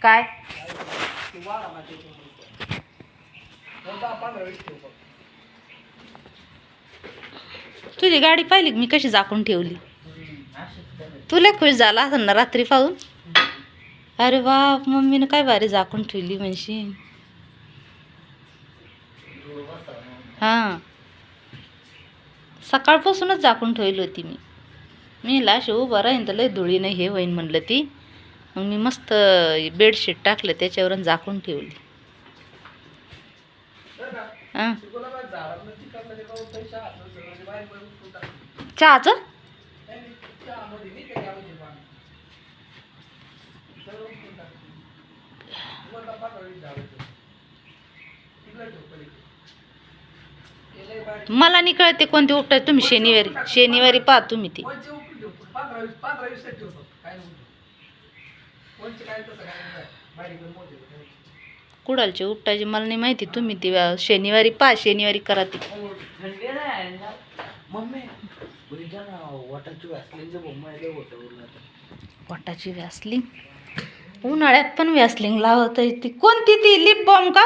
काय तुझी गाडी पाहिली मी कशी झाकून ठेवली. तुला खुश झाला असेल ना रात्री पाहून. अरे वा मम्मीनं काय भारी झाकून ठेवली म्हणशील. हां सकाळपासूनच झाकून ठेवली होती मी लाश उभं राहीन तर लय धुळी नाही हे होईन म्हणलं ती. मग मी मस्त बेडशीट टाकलं त्याच्यावरून झाकून ठेवली. हां चहाचं मला नाही कळते कोणते उपटाय तुम्ही शनिवारी पहा तुम्ही ती कुडालचे उपटायचे मला नाही माहिती. तुम्ही ती शनिवारी पहा शनिवारी करा ती. पोटाची व्यासलिंग उन्हाळ्यात पण व्यासलिंग लावत आहे ती. कोणती ती लिप बॉम्ब का.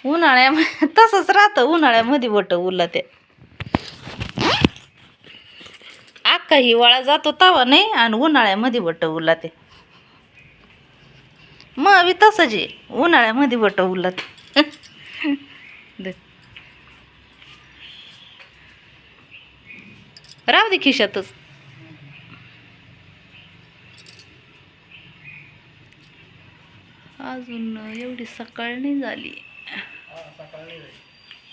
उन्हाळ्यामध्ये तसंच राहतं उन्हाळ्यामध्ये बोट उरला ते अख्खा हिवाळा जातो तवा नाही आणि उन्हाळ्यामध्ये बोट उरला ते मग बी तसंच आहे उन्हाळ्यामध्ये बोट उरलात. राहू दे खिशातच. अजून एवढी सकाळ नाही झाली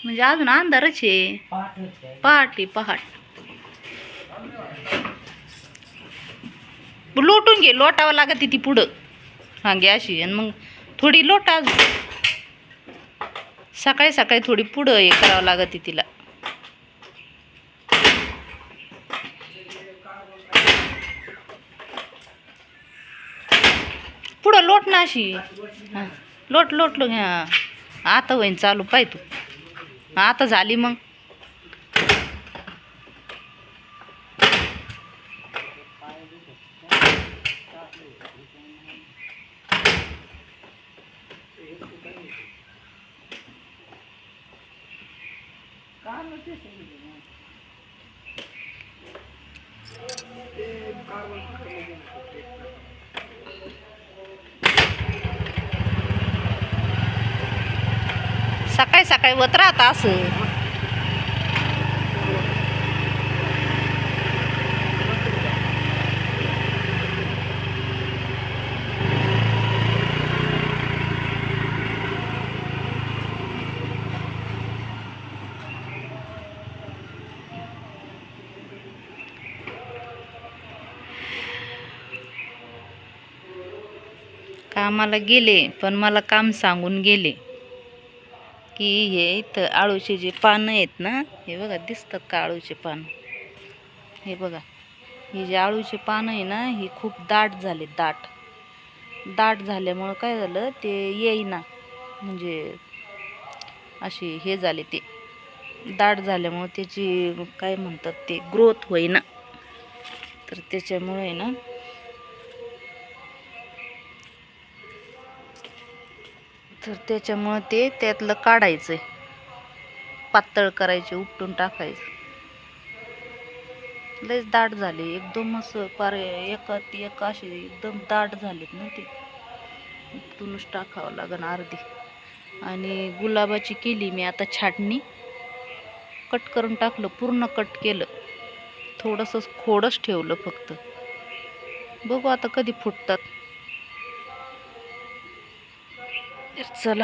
म्हणजे अजून अंधारच आहे. पहाटे पहाट लोटून घे लोटावं लागत ती पुढं. हां घे अशी आणि मग थोडी लोटा अजून सकाळी सकाळी थोडी पुढं हे करावं लागत तिला. पुढं लोट ना अशी. हां लोट लोटलो घ्या आता होईन चालू पाय तू. आता झाली मग सकाळी सकाळी होत राहत असं. कामाला गेले पण मला काम सांगून गेले की हे इथं आळूचे जे पानं आहेत ना हे बघा दिसतात का आळूचे पान. हे बघा हे जे आळूचे पानं आहे ना ही खूप दाट झाले. दाट झाल्यामुळं काय झालं ते येईना म्हणजे असे हे झाले ते दाट झाल्यामुळं त्याची काय म्हणतात ते ग्रोथ होईना. तर त्याच्यामुळे आहे ना तर त्याच्यामुळं ते त्यातलं काढायचं पातळ करायचे उपटून टाकायचं. लयच दाट झाले एकदम असं पार एक असे एकदम दाट झालेत ना ते उपटूनच टाकावं लागन अर्धी. आणि गुलाबाची केली मी आता छाटणी कट करून टाकलं पूर्ण कट केलं. थोडंसं खोडच ठेवलं फक्त. बघू आता कधी फुटतात. चला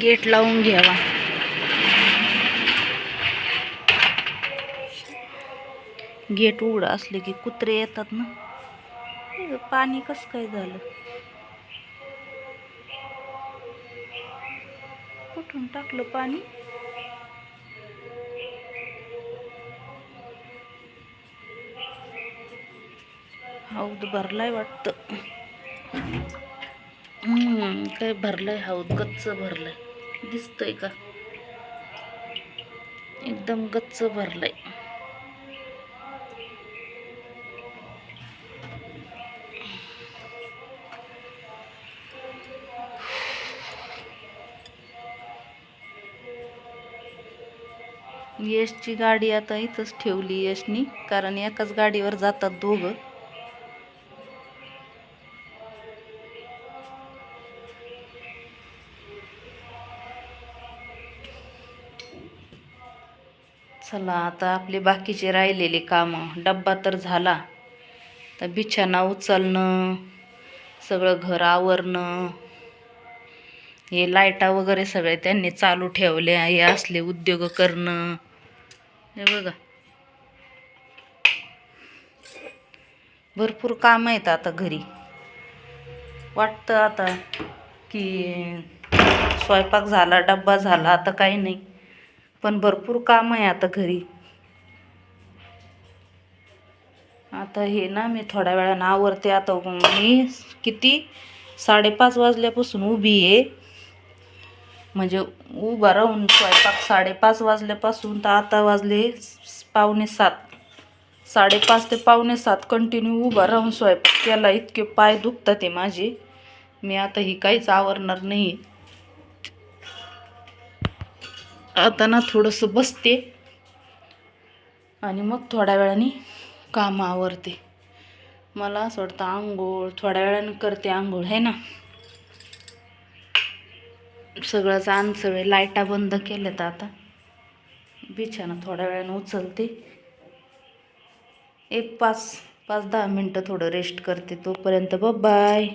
गेट लावून घ्यावा. गेट उघडं असले की कुत्रे येतात ना. पाणी कसं काय झालं कुठून टाकलं पाणी. हौद भरलाय वाटतं. काय भरलंय, हौद गच्च भरलंय. दिसतंय का? एकदम गच्च भरलंय. यशची गाडी आता इथंच ठेवली यशनी, कारण एकाच गाडीवर जातात दोघं. चला आता आपले बाकीचे राहिलेले कामं. डब्बा तर झाला, तर बिछाना उचलणं, सगळं घर आवरणं, हे लाईटा वगैरे सगळे त्यांनी चालू ठेवल्या, हे असले उद्योग करणं. हे बघा, भरपूर काम आहेत आता घरी. वाटतं आता की स्वयंपाक झाला, डब्बा झाला, आता काही नाही, पण भरपूर काम आहे आता घरी. आता हे ना मी थोड्या वेळानं आवरते. आता मी किती 5:30 वाजल्यापासून उभी आहे, म्हणजे उभा राहून स्वयंपाक 5:30 वाजल्यापासून तर आता वाजले 6:45. 5:30 ते 6:45 कंटिन्यू उभा राहून स्वयंपाक केला. इतके पाय दुखतात आहे माझे. मी आता ही काहीच आवरणार नाही. आता ना थोडंसं बसते आणि मग थोड्या वेळाने काम आवरते. मला असं वाटतं आंघोळ थोड्या वेळाने करते, आंघोळ आहे ना. सगळे लाईटा बंद केल्यात. आता बिछाना थोड्या वेळाने उचलते. एक 5-10 मिनटं थोडं रेस्ट करते. तोपर्यंत बाय.